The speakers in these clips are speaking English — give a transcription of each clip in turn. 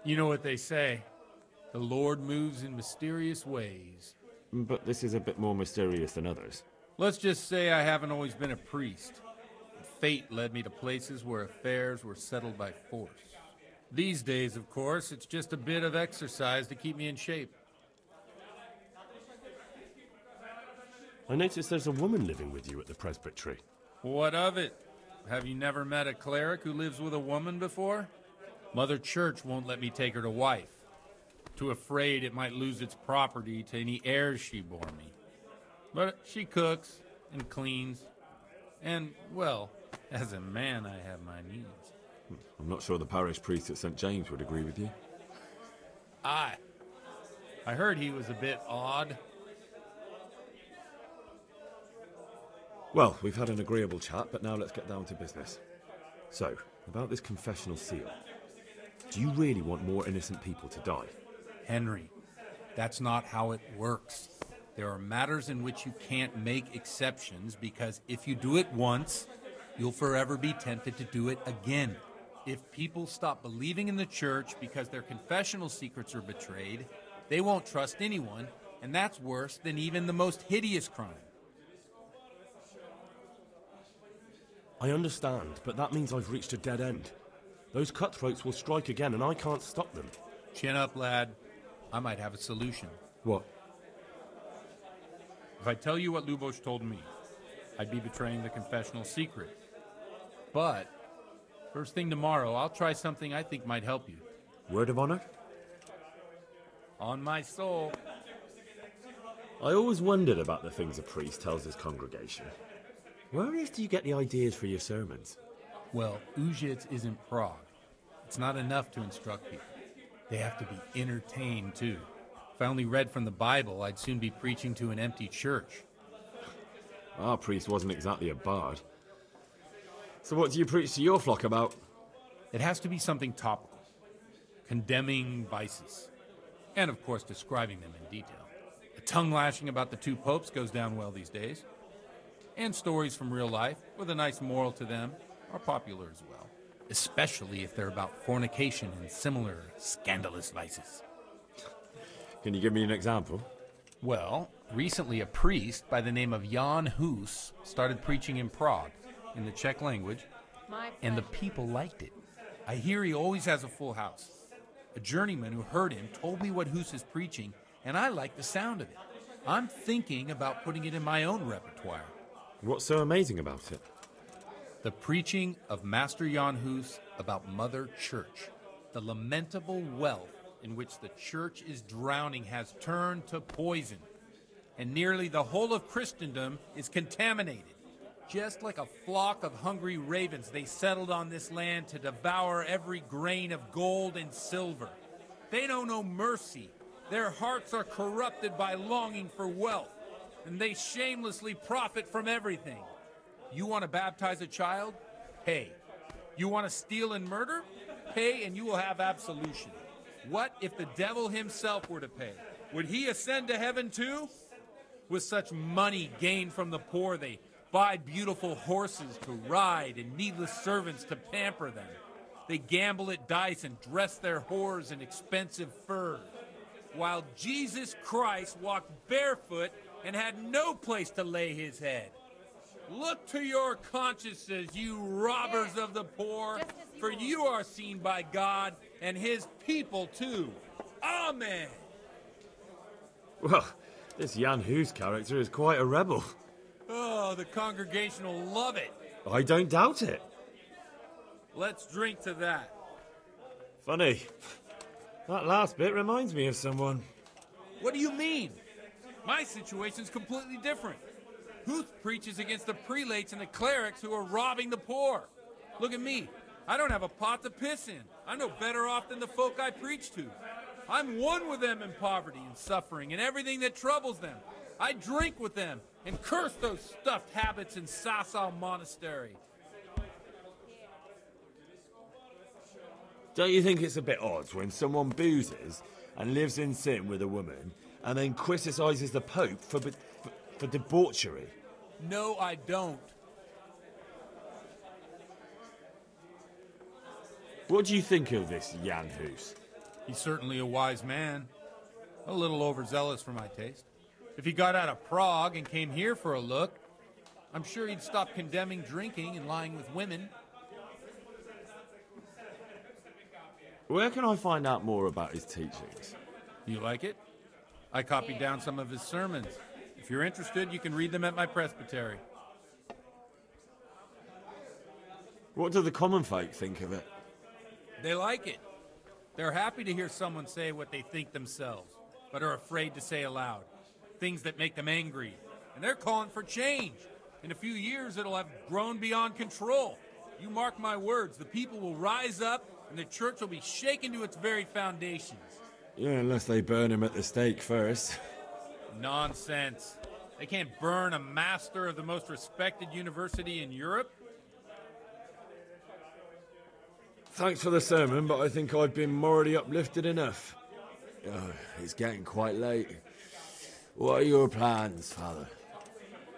You know what they say. The Lord moves in mysterious ways. But this is a bit more mysterious than others. Let's just say I haven't always been a priest. Fate led me to places where affairs were settled by force. These days, of course, it's just a bit of exercise to keep me in shape. I noticed there's a woman living with you at the presbytery. What of it? Have you never met a cleric who lives with a woman before? Mother Church won't let me take her to wife. Too afraid it might lose its property to any heirs she bore me. But she cooks and cleans. And, well, as a man, I have my needs. I'm not sure the parish priest at St. James would agree with you. I heard he was a bit odd. Well, we've had an agreeable chat, but now let's get down to business. So, about this confessional seal. Do you really want more innocent people to die? Henry, that's not how it works. There are matters in which you can't make exceptions because if you do it once, you'll forever be tempted to do it again. If people stop believing in the church because their confessional secrets are betrayed, they won't trust anyone, and that's worse than even the most hideous crime. I understand, but that means I've reached a dead end. Those cutthroats will strike again, and I can't stop them. Chin up, lad. I might have a solution. What? If I tell you what Lubos told me, I'd be betraying the confessional secret. But, first thing tomorrow, I'll try something I think might help you. Word of honor? On my soul. I always wondered about the things a priest tells his congregation. Where on earth do you get the ideas for your sermons? Well, Ujits isn't Prague. It's not enough to instruct people. They have to be entertained, too. If I only read from the Bible, I'd soon be preaching to an empty church. Our priest wasn't exactly a bard. So what do you preach to your flock about? It has to be something topical. Condemning vices. And, of course, describing them in detail. A tongue-lashing about the two popes goes down well these days. And stories from real life, with a nice moral to them, are popular as well. Especially if they're about fornication and similar scandalous vices. Can you give me an example? Well, recently a priest by the name of Jan Hus started preaching in Prague, in the Czech language, and the people liked it. I hear he always has a full house. A journeyman who heard him told me what Hus is preaching, and I like the sound of it. I'm thinking about putting it in my own repertoire. What's so amazing about it? The preaching of Master Jan Hus about Mother Church. The lamentable wealth in which the church is drowning has turned to poison. And nearly the whole of Christendom is contaminated. Just like a flock of hungry ravens, they settled on this land to devour every grain of gold and silver. They know no mercy. Their hearts are corrupted by longing for wealth, and they shamelessly profit from everything. You want to baptize a child? Pay. You want to steal and murder? Pay and you will have absolution. What if the devil himself were to pay? Would he ascend to heaven too? With such money gained from the poor, they buy beautiful horses to ride and needless servants to pamper them. They gamble at dice and dress their whores in expensive furs. While Jesus Christ walked barefoot and had no place to lay his head. Look to your consciences, you robbers of the poor, for you are seen by God and his people too. Amen. Well, this Jan Hus character is quite a rebel. Oh, the congregation will love it. I don't doubt it. Let's drink to that. Funny. That last bit reminds me of someone. What do you mean? My situation's completely different. Huth preaches against the prelates and the clerics who are robbing the poor. Look at me. I don't have a pot to piss in. I'm no better off than the folk I preach to. I'm one with them in poverty and suffering and everything that troubles them. I drink with them and curse those stuffed habits in Sasau Monastery. Don't you think it's a bit odd when someone boozes and lives in sin with a woman and then criticises the Pope for debauchery? No, I don't. What do you think of this Jan Hus? He's certainly a wise man. A little overzealous for my taste. If he got out of Prague and came here for a look, I'm sure he'd stop condemning drinking and lying with women. Where can I find out more about his teachings? You like it? I copied down some of his sermons. If you're interested, you can read them at my presbytery. What do the common folk think of it? They like it. They're happy to hear someone say what they think themselves, but are afraid to say aloud. Things that make them angry. And they're calling for change. In a few years, it'll have grown beyond control. You mark my words, the people will rise up, and the church will be shaken to its very foundations. Yeah, unless they burn him at the stake first. Nonsense. They can't burn a master of the most respected university in Europe. Thanks for the sermon, but I think I've been morally uplifted enough. Oh, it's getting quite late. What are your plans, Father?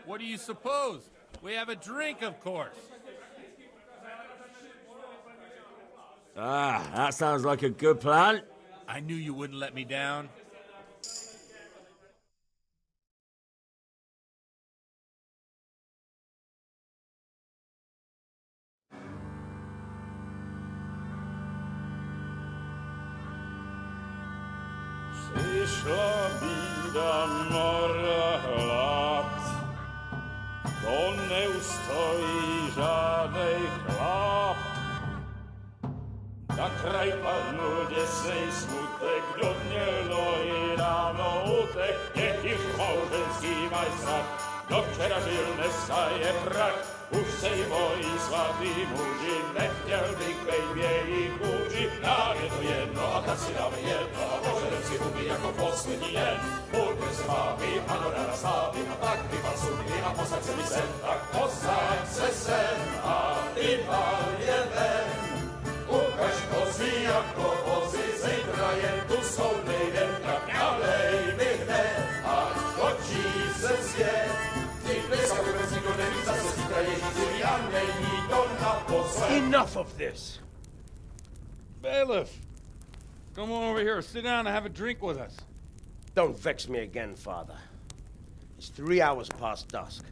What do you suppose? We have a drink, of course. Ah, that sounds like a good plan. I knew you wouldn't let me down. Przyszła bida mora lat, to nie ustoi żadnej chlap. Na kraj padł dziesięć smutek, do mnie loi rano utek, niech już małżeński majstrat, do wczera żylne staje prak. Už sejmoj svatý muži, nechtěl bych bejbě jich učit. Nám je to jedno a tak si dáme jedno a požerem si huby jako poslední jen. Půjďme se mávy, ano ráda slávy a tak vypal sudy a posaď se mi sem. Tak posaď se sem a vypal je ven. Ukaž kozy jako vozy, zítra jen tu jsou nejdem, tak nalej mi hned, ať točí se svět. Enough of this! Bailiff, come on over here, sit down and have a drink with us. Don't vex me again, Father. It's 3 hours past dusk,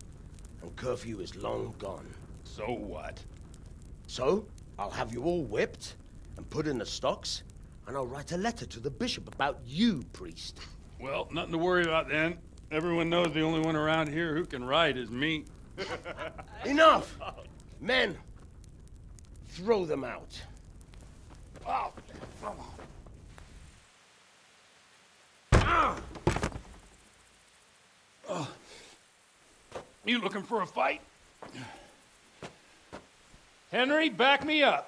and curfew is long gone. So what? So, I'll have you all whipped, and put in the stocks, and I'll write a letter to the bishop about you, priest. Well, nothing to worry about then. Everyone knows the only one around here who can write is me. Enough! Men, throw them out. Oh, come on. Ah! Oh. You looking for a fight? Henry, back me up.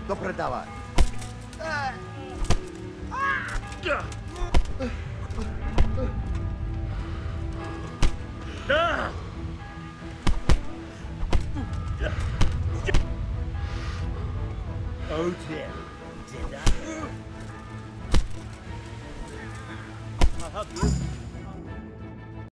Dobre, dawaj. Oh dear, did I? I'll help you.